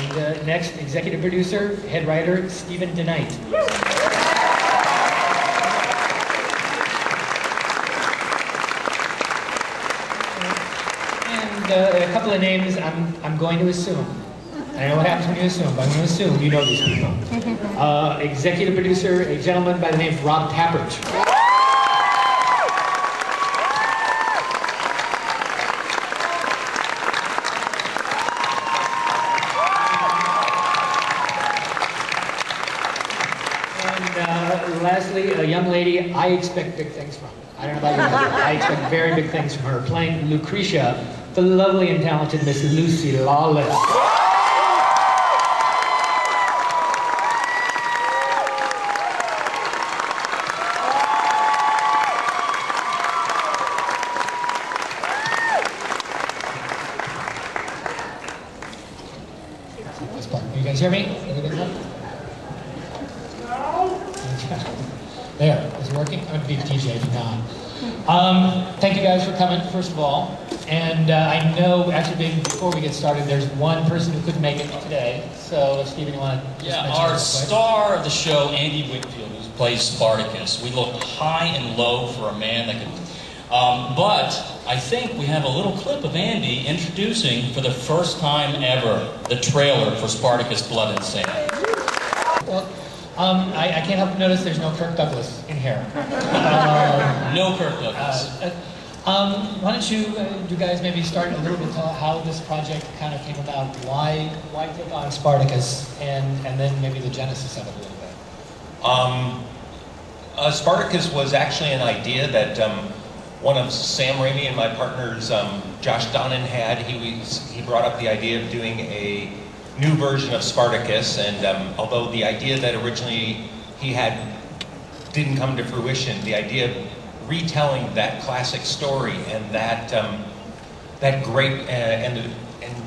And next, executive producer, head writer, Stephen DeKnight. And a couple of names I'm going to assume. I don't know what happens when you assume, but I'm going to assume you know these people. Executive producer, a gentleman by the name of Rob Tappert. And lastly, a young lady I expect big things from. I don't know about you, I expect very big things from her. Playing Lucretia, the lovely and talented Miss Lucy Lawless. You guys hear me? There, is it working? I'm going to be the TJ if not. Thank you guys for coming, first of all. And I know, actually, before we get started, there's one person who couldn't make it today. So, Stephen, you want to just mention our star of the show, Andy Whitfield, who plays Spartacus. We looked high and low for a man that could... but I think we have a little clip of Andy introducing, for the first time ever, the trailer for Spartacus Blood and Sand. Well, I can't help but notice there's no Kirk Douglas in here. No Kirk Douglas. Why don't you guys maybe start a little bit to how this project kind of came about, why take on Spartacus, and then maybe the genesis of it a little bit. Spartacus was actually an idea that one of Sam Raimi and my partners, Josh Donnan, had. He brought up the idea of doing a new version of Spartacus, and although the idea that originally he had didn't come to fruition, the idea of retelling that classic story and that great and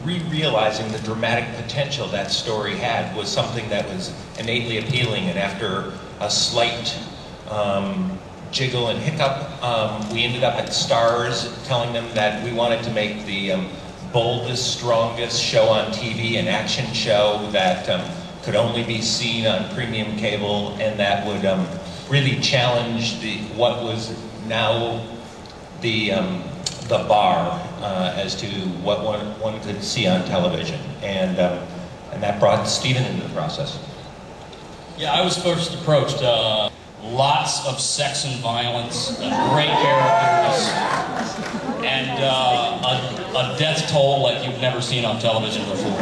re-realizing the dramatic potential that story had was something that was innately appealing. And after a slight jiggle and hiccup, we ended up at Stars telling them that we wanted to make the boldest, strongest show on TV, an action show that could only be seen on premium cable, and that would really challenge what was now the bar as to what one could see on television, and that brought Stephen into the process. Yeah, I was first approached. Lots of sex and violence, great characters, and a death toll like you've never seen on television before.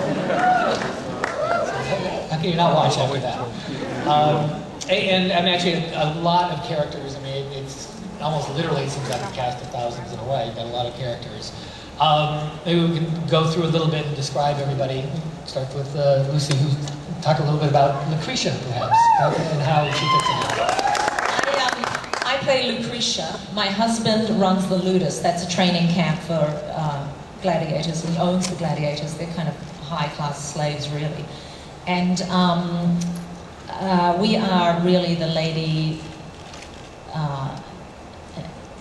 How can you not watch after that? And I mean, actually, a lot of characters. I mean, it's almost literally, it seems like a cast of thousands in a way. You've got a lot of characters. Maybe we can go through a little bit and describe everybody. Start with Lucy, who talk a little bit about Lucretia, perhaps, and how she fits in. I play Lucretia. My husband runs the Ludus. That's a training camp for gladiators, and he owns the gladiators. They're kind of high-class slaves, really. And we are really the lady,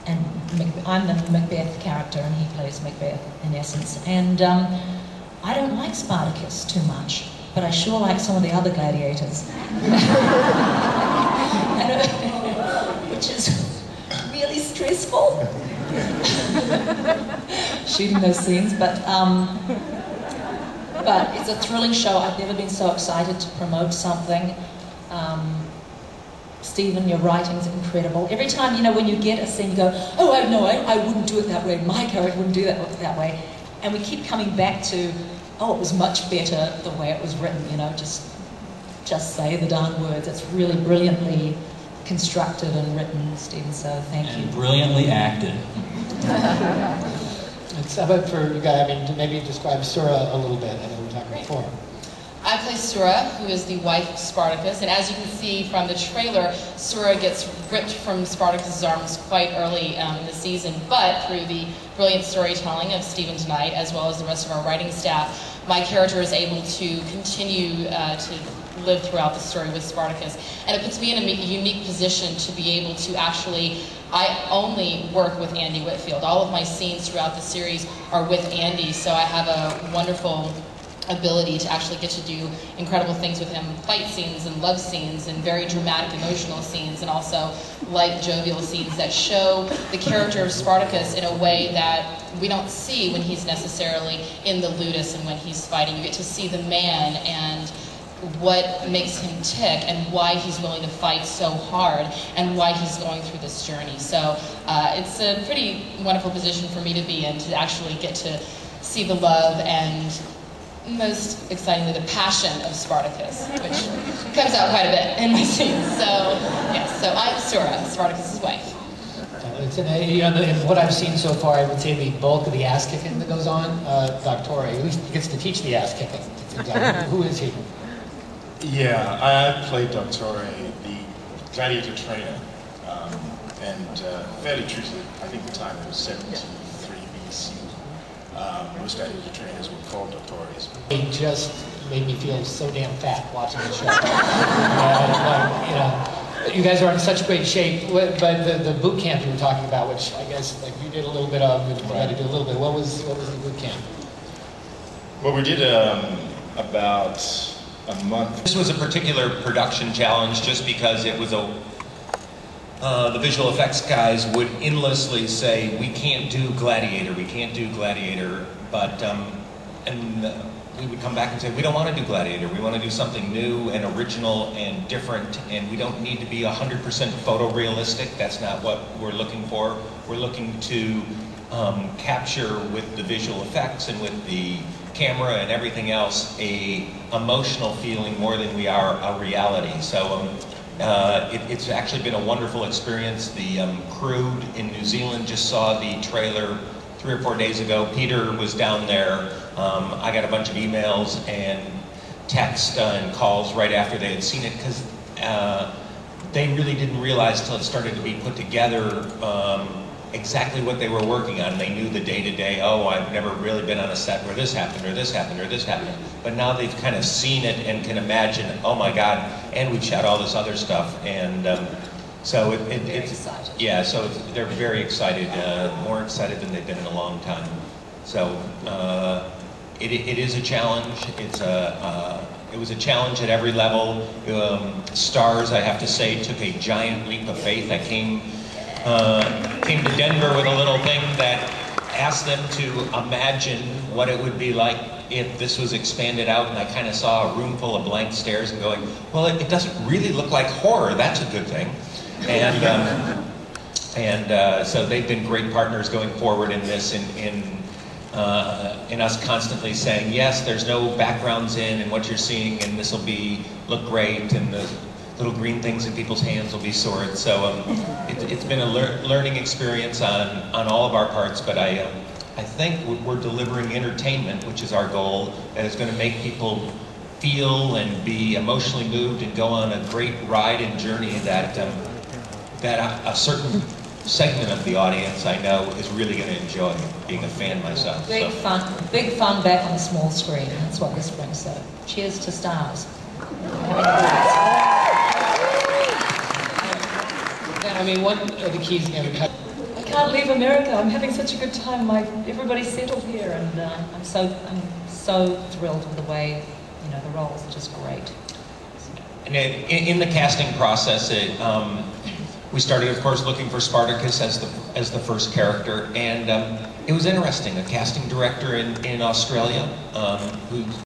and I'm the Macbeth character, and he plays Macbeth, in essence. And I don't like Spartacus too much, but I sure like some of the other gladiators. Which is really stressful, shooting those scenes, but it's a thrilling show. I've never been so excited to promote something. Stephen, your writing's incredible. Every time, you know, when you get a scene, you go, oh, I wouldn't do it that way. My character wouldn't do that way. And we keep coming back to, oh, it was much better the way it was written, you know, just say the darn words. It's really brilliantly constructed and written, Stephen, so thank you. And brilliantly acted. How about for you guys, I mean, to maybe describe Sura a little bit. I know we were talking before. I play Sura, who is the wife of Spartacus, and as you can see from the trailer, Sura gets ripped from Spartacus' arms quite early in the season, but through the brilliant storytelling of Stephen DeKnight, as well as the rest of our writing staff, my character is able to continue to live throughout the story with Spartacus. And it puts me in a unique position to be able to actually, I only work with Andy Whitfield. All of my scenes throughout the series are with Andy, so I have a wonderful ability to actually get to do incredible things with him, fight scenes and love scenes and very dramatic emotional scenes, and also light jovial scenes that show the character of Spartacus in a way that we don't see when he's necessarily in the ludus and when he's fighting. You get to see the man and what makes him tick and why he's willing to fight so hard and why he's going through this journey. So it's a pretty wonderful position for me to be in, to actually get to see the love and, most excitingly, the passion of Spartacus, which comes out quite a bit in my scenes. So, yes, so I'm Sura, Spartacus' wife. It's in what I've seen so far, I would say the bulk of the ass kicking that goes on, Doctor, at least gets to teach the ass kicking. Who is he? Yeah, I played Doctor, the gladiator trainer, and fairly true to, I think, the time it was 73 BC. Most gladiator trainers were called Doctores. It just made me feel so damn fat watching the show. You guys are in such great shape. But the boot camp you were talking about, which I guess like you did a little bit of, and you had to do a little bit. What was the boot camp? Well, we did about a month. This was a particular production challenge just because it was the visual effects guys would endlessly say, we can't do Gladiator, but we would come back and say, we don't want to do Gladiator, we want to do something new and original and different, and we don't need to be 100% photorealistic. That's not what we're looking for. We're looking to capture with the visual effects and with the camera and everything else a emotional feeling more than we are a reality. So it's actually been a wonderful experience. The crew in New Zealand just saw the trailer 3 or 4 days ago. Peter was down there. I got a bunch of emails and texts and calls right after they had seen it, because they really didn't realize until it started to be put together exactly what they were working on. They knew the day-to-day, oh, I've never really been on a set where this happened, or this happened, or this happened. But now they've kind of seen it and can imagine, oh my God, and we've shot all this other stuff. And so it's, yeah, so they're very excited, more excited than they've been in a long time. So it is a challenge. It was a challenge at every level. Stars, I have to say, took a giant leap of faith. I came to Denver with a little thing that asked them to imagine what it would be like if this was expanded out, and I kind of saw a room full of blank stares and going, well, it doesn't really look like horror. That's a good thing. And so they've been great partners going forward in this, in us constantly saying, yes, there's no backgrounds in what you're seeing, and this will look great, and the little green things in people's hands will be swords. So it's been a learning experience on all of our parts, but I think we're delivering entertainment, which is our goal, that is going to make people feel and be emotionally moved and go on a great ride and journey that a certain segment of the audience, I know, is really going to enjoy, being a fan myself. Big fun back on the small screen. That's what this brings. So cheers to stars. I mean, one of the keys, I can't leave America. I'm having such a good time. Everybody's settled here, and I'm so thrilled with the way the roles are just great. And in the casting process, we started, of course, looking for Spartacus as the first character, and it was interesting. A casting director in Australia who